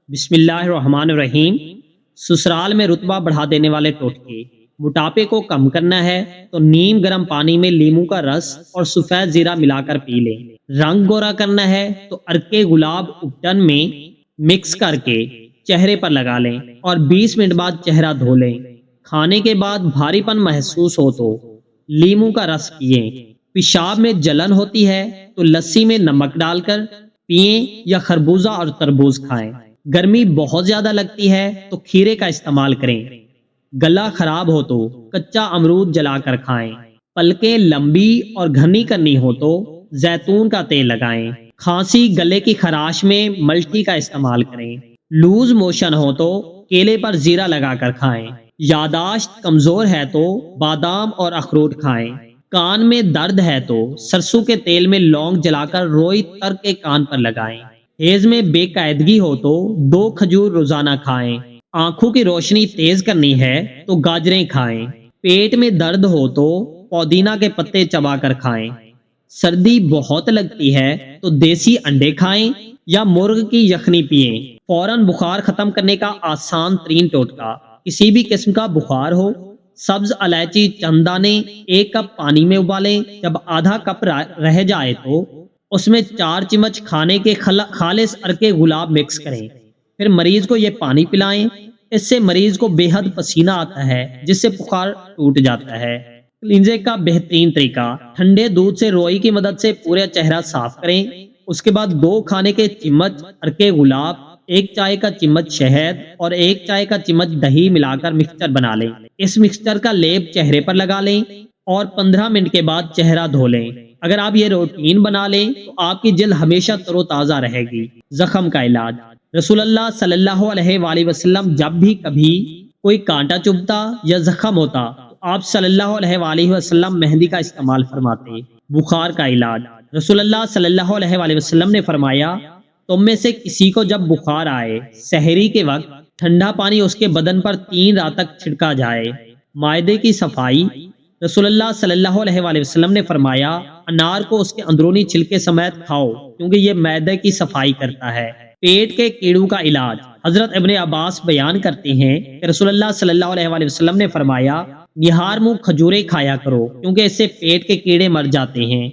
بسم اللہ الرحمن الرحیم۔ سسرال میں رتبہ بڑھا دینے والے ٹوٹکے۔ موٹاپے کو کم کرنا ہے تو نیم گرم پانی میں لیموں کا رس اور سفید زیرہ ملا کر پی لیں۔ رنگ گورا کرنا ہے تو ارکے گلاب ابٹن میں مکس کر کے چہرے پر لگا لیں اور 20 منٹ بعد چہرہ دھو لیں۔ کھانے کے بعد بھاری پن محسوس ہو تو لیموں کا رس پئیں۔ پیشاب میں جلن ہوتی ہے تو لسی میں نمک ڈال کر پئیں یا خربوزہ اور تربوز کھائیں۔ گرمی بہت زیادہ لگتی ہے تو کھیرے کا استعمال کریں۔ گلا خراب ہو تو کچا امرود جلا کر کھائیں۔ پلکیں لمبی اور گھنی کرنی ہو تو زیتون کا تیل لگائیں۔ کھانسی گلے کی خراش میں ملٹی کا استعمال کریں۔ لوز موشن ہو تو کیلے پر زیرہ لگا کر کھائیں۔ یاداشت کمزور ہے تو بادام اور اخروٹ کھائیں۔ کان میں درد ہے تو سرسوں کے تیل میں لونگ جلا کر روئی تر کے کان پر لگائیں۔ ہیز میں بے قاعدگی ہو تو 2 کھجور روزانہ کھائیں۔ آنکھوں کی روشنی تیز کرنی ہے تو گاجریں کھائیں۔ پیٹ میں درد ہو تو پودینہ کے پتے چبا کر کھائیں۔ سردی بہت لگتی ہے تو دیسی انڈے کھائیں یا مرغ کی یخنی پئیں۔ فوراً بخار ختم کرنے کا آسان ترین ٹوٹکا۔ کسی بھی قسم کا بخار ہو، سبز الائچی چند دانے 1 کپ پانی میں ابالیں۔ جب آدھا کپ رہ جائے تو اس میں 4 چمچ کھانے کے خالص ارکے گلاب مکس کریں۔ پھر مریض کو یہ پانی پلائیں۔ اس سے مریض کو بے حد پسینہ آتا ہے جس سے بخار ٹوٹ جاتا ہے۔ کلینزنگ کا بہترین طریقہ: ٹھنڈے دودھ سے روئی کی مدد سے پورا چہرہ صاف کریں۔ اس کے بعد 2 کھانے کے چمچ ارکے گلاب، 1 چائے کا چمچ شہد اور 1 چائے کا چمچ دہی ملا کر مکسچر بنا لیں۔ اس مکسچر کا لیپ چہرے پر لگا لیں اور 15 منٹ کے بعد چہرہ دھو لیں۔ اگر آپ یہ روٹین بنا لیں تو آپ کی جلد ہمیشہ تر و تازہ رہے گی۔ زخم کا علاج: رسول اللہ صلی اللہ علیہ وآلہ وسلم جب بھی کبھی کوئی کانٹا چبھتا یا زخم ہوتا تو آپ صلی اللہ علیہ وآلہ وسلم مہندی کا استعمال فرماتے۔ بخار کا علاج: رسول اللہ صلی اللہ علیہ وآلہ وسلم نے فرمایا، تم میں سے کسی کو جب بخار آئے، سحری کے وقت ٹھنڈا پانی اس کے بدن پر 3 رات تک چھڑکا جائے۔ معدے کی صفائی: رسول اللہ صلی اللہ علیہ وآلہ وسلم نے فرمایا، انار کو اس کے اندرونی چھلکے سمیت کھاؤ کیونکہ یہ معدے کی صفائی کرتا ہے۔ پیٹ کے کیڑوں کا علاج: حضرت ابن عباس بیان کرتے ہیں کہ رسول اللہ صلی اللہ علیہ وآلہ وسلم نے فرمایا، نہار منہ کھجوریں کھایا کرو کیونکہ اس سے پیٹ کے کیڑے مر جاتے ہیں۔